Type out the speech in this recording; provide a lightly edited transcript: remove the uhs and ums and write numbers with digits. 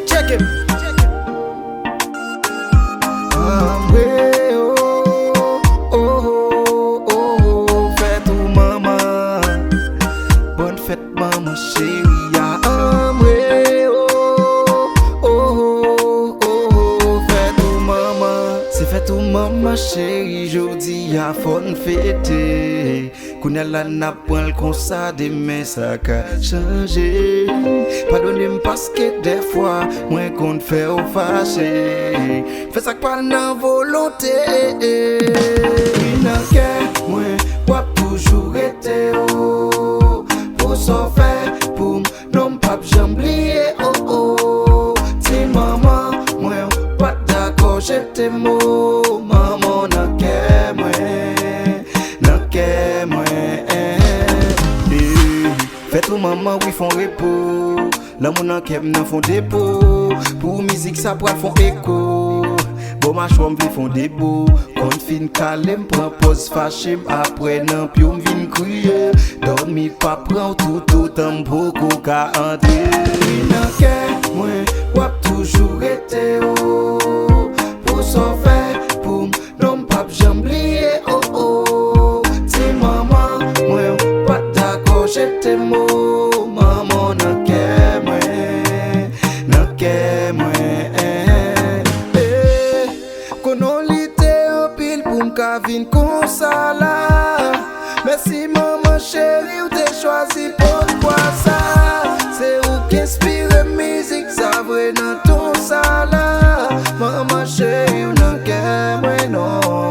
Check it. Fête ou maman, bonne fête maman chérie. Fête ou maman chérie, jodi a fon fêter. Kounya la n'a point comme ça demain ça ka changer. Pardonnez-moi parce que des fois moi qu'on fait au fâché. Fais ça pas dans volonté. N'a que moi quoi toujours été oh. Pour s'en faire pour non pas j'oublier oh oh. Ti maman moi pas d'accord j'étais mot maman n'a que moi. Fête ou maman oui font repos. L'amour nan kem nan font dépôt. Pour musique ça pourra font écho. Bon ma chambre vi font débo. Quand fin calme prend pause fâché. Après nan piou m'vin crier. Dormi pas prend tout en beaucoup ka entrer. Nan ke moi wap toujours été oh. Pour s'en faire pour non pas j'oublier oh oh. Ti maman moi pas d'accord j'étais mot. Vin comme ça là. Merci maman chérie ou t'es choisi pourquoi ça. C'est où qu'inspire musique ça vrai dans ton ça là. Maman chérie ou non qu'aime non.